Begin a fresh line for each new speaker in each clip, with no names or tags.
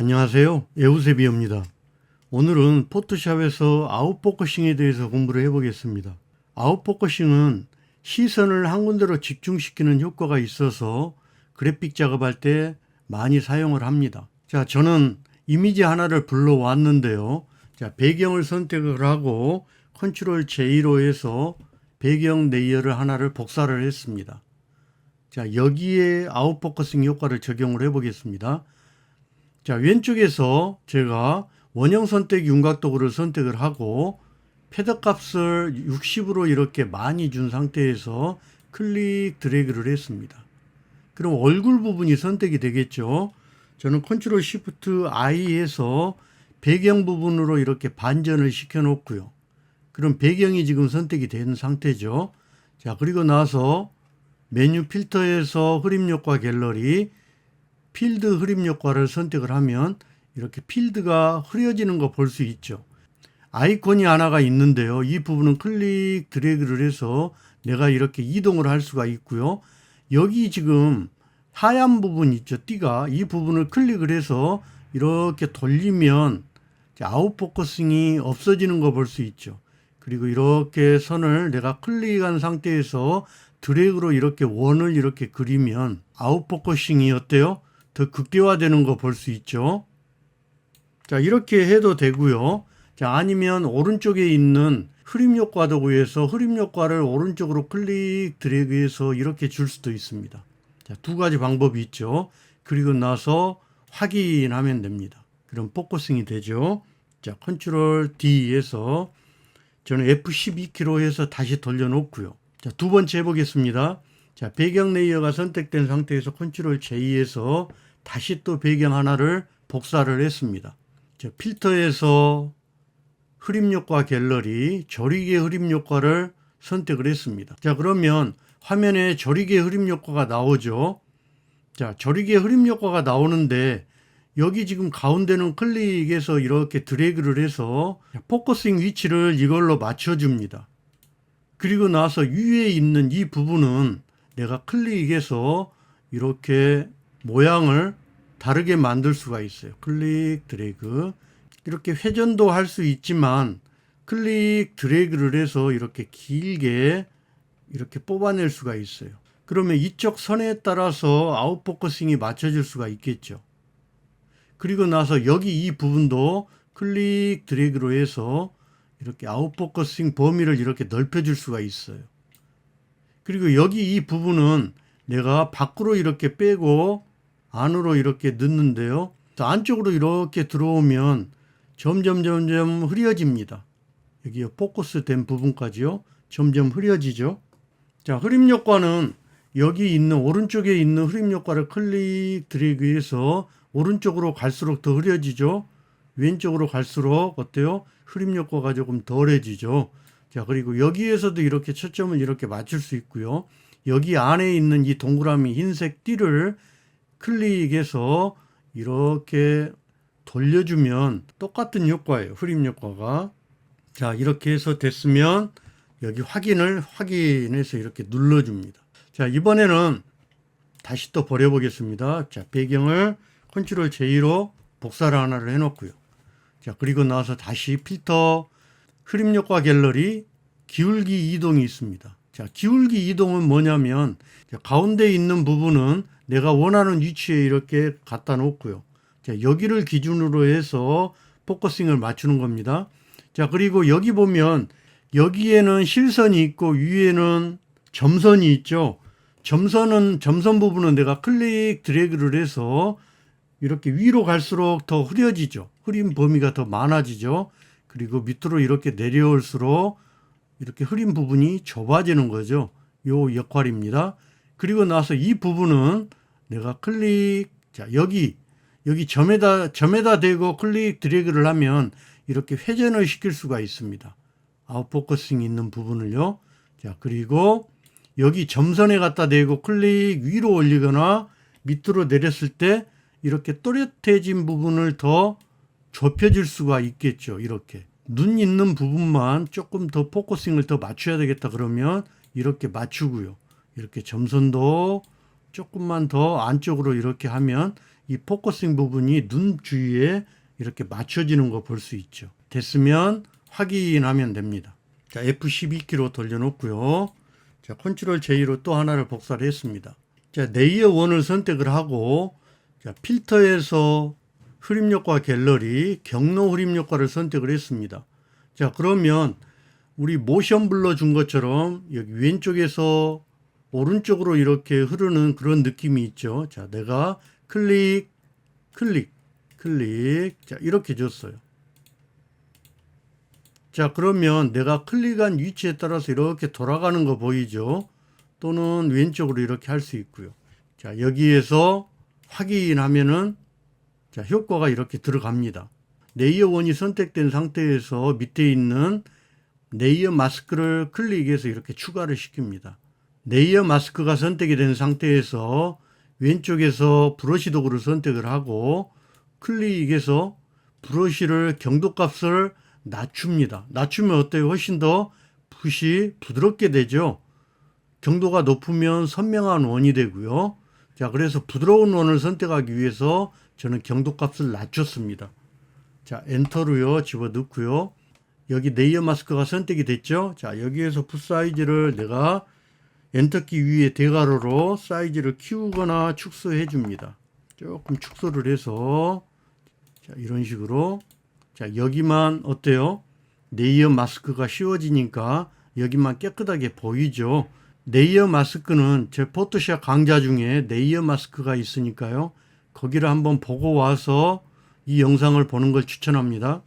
안녕하세요. 에우세비입니다. 오늘은 포토샵에서 아웃포커싱에 대해서 공부를 해보겠습니다. 아웃포커싱은 시선을 한 군데로 집중시키는 효과가 있어서 그래픽 작업할 때 많이 사용을 합니다. 자, 저는 이미지 하나를 불러왔는데요. 자, 배경을 선택을 하고 컨트롤 J로 해서 배경 레이어를 하나를 복사를 했습니다. 자, 여기에 아웃포커싱 효과를 적용을 해보겠습니다. 자, 왼쪽에서 제가 원형 선택 윤곽도구를 선택을 하고 패드 값을 60으로 이렇게 많이 준 상태에서 클릭 드래그를 했습니다. 그럼 얼굴 부분이 선택이 되겠죠. 저는 컨트롤 시프트 I에서 배경 부분으로 이렇게 반전을 시켜 놓고요. 그럼 배경이 지금 선택이 된 상태죠. 자, 그리고 나서 메뉴 필터에서 흐림 효과 갤러리 필드 흐림 효과를 선택을 하면 이렇게 필드가 흐려지는 거 볼 수 있죠. 아이콘이 하나가 있는데요. 이 부분은 클릭 드래그를 해서 내가 이렇게 이동을 할 수가 있고요. 여기 지금 하얀 부분 있죠. 띠가 이 부분을 클릭을 해서 이렇게 돌리면 아웃포커싱이 없어지는 거 볼 수 있죠. 그리고 이렇게 선을 내가 클릭한 상태에서 드래그로 이렇게 원을 이렇게 그리면 아웃포커싱이 어때요? 더 극대화되는 거 볼 수 있죠. 자, 이렇게 해도 되고요. 자, 아니면 오른쪽에 있는 흐림 효과 도구에서 흐림 효과를 오른쪽으로 클릭 드래그해서 이렇게 줄 수도 있습니다. 자, 두 가지 방법이 있죠. 그리고 나서 확인하면 됩니다. 그럼 포커싱이 되죠. 자, 컨트롤 D에서 저는 F12키로 해서 다시 돌려놓고요. 자, 두 번째 해보겠습니다. 자, 배경 레이어가 선택된 상태에서 컨트롤 J에서 다시 또 배경 하나를 복사를 했습니다. 자, 필터에서 흐림 효과 갤러리, 조리개 흐림 효과를 선택을 했습니다. 자, 그러면 화면에 조리개 흐림 효과가 나오죠. 자, 조리개 흐림 효과가 나오는데 여기 지금 가운데는 클릭해서 이렇게 드래그를 해서 포커싱 위치를 이걸로 맞춰줍니다. 그리고 나서 위에 있는 이 부분은 내가 클릭해서 이렇게 모양을 다르게 만들 수가 있어요. 클릭 드래그. 이렇게 회전도 할 수 있지만 클릭 드래그를 해서 이렇게 길게 이렇게 뽑아낼 수가 있어요. 그러면 이쪽 선에 따라서 아웃포커싱이 맞춰질 수가 있겠죠. 그리고 나서 여기 이 부분도 클릭 드래그로 해서 이렇게 아웃포커싱 범위를 이렇게 넓혀줄 수가 있어요. 그리고 여기 이 부분은 내가 밖으로 이렇게 빼고 안으로 이렇게 넣는데요. 안쪽으로 이렇게 들어오면 점점 흐려집니다. 여기 포커스 된 부분까지요. 점점 흐려지죠. 자, 흐림 효과는 여기 있는 오른쪽에 있는 흐림 효과를 클릭 드래그해서 오른쪽으로 갈수록 더 흐려지죠. 왼쪽으로 갈수록 어때요? 흐림 효과가 조금 덜해지죠. 자, 그리고 여기에서도 이렇게 초점을 이렇게 맞출 수 있고요. 여기 안에 있는 이 동그라미 흰색 띠를 클릭해서 이렇게 돌려주면 똑같은 효과예요. 흐림 효과가. 자, 이렇게 해서 됐으면 여기 확인해서 이렇게 눌러줍니다. 자, 이번에는 다시 또 버려보겠습니다. 자, 배경을 컨트롤 J로 복사를 하나를 해놓고요. 자, 그리고 나서 다시 필터, 흐림 효과 갤러리, 기울기 이동이 있습니다. 자, 기울기 이동은 뭐냐면 가운데 있는 부분은 내가 원하는 위치에 이렇게 갖다 놓고요. 자, 여기를 기준으로 해서 포커싱을 맞추는 겁니다. 자, 그리고 여기 보면 여기에는 실선이 있고 위에는 점선이 있죠. 점선 부분은 내가 클릭 드래그를 해서 이렇게 위로 갈수록 더 흐려지죠. 흐림 범위가 더 많아지죠. 그리고 밑으로 이렇게 내려올수록 이렇게 흐림 부분이 좁아지는 거죠. 요 역할입니다. 그리고 나서 이 부분은 내가 자, 여기 점에다 대고 클릭 드래그를 하면 이렇게 회전을 시킬 수가 있습니다. 아웃포커싱 있는 부분을요. 자, 그리고 여기 점선에 갖다 대고 클릭 위로 올리거나 밑으로 내렸을 때 이렇게 또렷해진 부분을 더 좁혀질 수가 있겠죠. 이렇게 눈 있는 부분만 조금 더 포커싱을 더 맞춰야 되겠다 그러면 이렇게 맞추고요. 이렇게 점선도 조금만 더 안쪽으로 이렇게 하면 이 포커싱 부분이 눈 주위에 이렇게 맞춰지는 거 볼 수 있죠. 됐으면 확인하면 됩니다. 자, F12키로 돌려놓고요. 자, 컨트롤 J로 또 하나를 복사를 했습니다. 자, 레이어 1을 선택을 하고, 자, 필터에서 흐림 효과 갤러리, 경로 흐림 효과를 선택을 했습니다. 자, 그러면 우리 모션 블러 준 것처럼 여기 왼쪽에서 오른쪽으로 이렇게 흐르는 그런 느낌이 있죠. 자, 내가 클릭, 클릭, 클릭. 자, 이렇게 줬어요. 자, 그러면 내가 클릭한 위치에 따라서 이렇게 돌아가는 거 보이죠? 또는 왼쪽으로 이렇게 할 수 있고요. 자, 여기에서 확인하면은 자, 효과가 이렇게 들어갑니다. 레이어 1이 선택된 상태에서 밑에 있는 레이어 마스크를 클릭해서 이렇게 추가를 시킵니다. 레이어 마스크가 선택이 된 상태에서 왼쪽에서 브러쉬 도구를 선택을 하고 클릭해서 브러쉬를 경도값을 낮춥니다. 낮추면 어때요? 훨씬 더 붓이 부드럽게 되죠. 경도가 높으면 선명한 원이 되고요. 자, 그래서 부드러운 원을 선택하기 위해서 저는 경도값을 낮췄습니다. 자, 엔터로요 집어 넣고요. 여기 레이어 마스크가 선택이 됐죠. 자, 여기에서 붓 사이즈를 내가 엔터키 위에 대괄호로 사이즈를 키우거나 축소해 줍니다. 조금 축소를 해서 자, 이런 식으로 자, 여기만 어때요? 레이어 마스크가 씌워지니까 여기만 깨끗하게 보이죠. 레이어 마스크는 제 포토샵 강좌 중에 레이어 마스크가 있으니까요. 거기를 한번 보고 와서 이 영상을 보는 걸 추천합니다.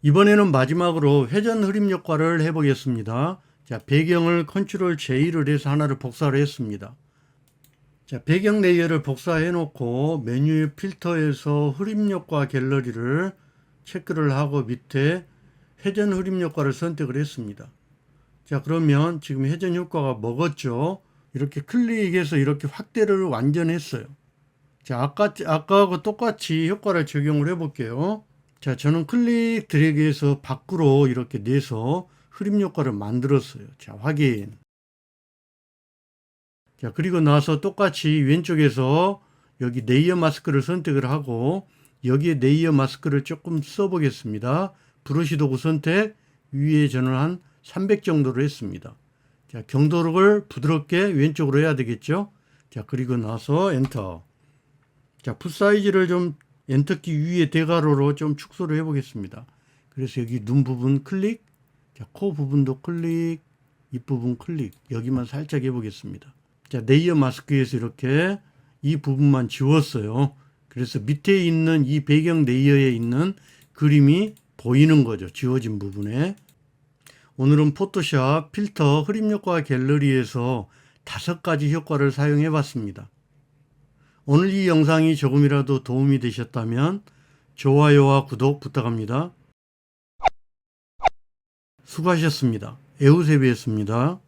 이번에는 마지막으로 회전 흐림 효과를 해보겠습니다. 자, 배경을 컨트롤 J를 해서 하나를 복사를 했습니다. 자, 배경 레이어를 복사해 놓고 메뉴 필터에서 흐림 효과 갤러리를 체크를 하고 밑에 회전 흐림 효과를 선택을 했습니다. 자, 그러면 지금 회전 효과가 먹었죠. 이렇게 클릭해서 이렇게 확대를 완전했어요. 자, 아까하고 똑같이 효과를 적용을 해 볼게요. 자, 저는 클릭 드래그해서 밖으로 이렇게 내서 흐림 효과를 만들었어요. 자, 확인. 자, 그리고 나서 똑같이 왼쪽에서 여기 레이어 마스크를 선택을 하고 여기에 레이어 마스크를 조금 써보겠습니다. 브러쉬 도구 선택, 위에 저는 한 300 정도로 했습니다. 자, 경도를 부드럽게 왼쪽으로 해야 되겠죠. 자, 그리고 나서 엔터. 자, 붓 사이즈를 좀 엔터키 위에 대괄호로 좀 축소를 해 보겠습니다. 그래서 여기 눈 부분 클릭, 자, 코 부분도 클릭, 입 부분 클릭, 여기만 살짝 해 보겠습니다. 자, 레이어 마스크에서 이렇게 이 부분만 지웠어요. 그래서 밑에 있는 이 배경 레이어에 있는 그림이 보이는 거죠. 지워진 부분에. 오늘은 포토샵 필터 흐림 효과 갤러리에서 5가지 효과를 사용해 봤습니다. 오늘 이 영상이 조금이라도 도움이 되셨다면 좋아요와 구독 부탁합니다. 수고하셨습니다. 에우세비였습니다.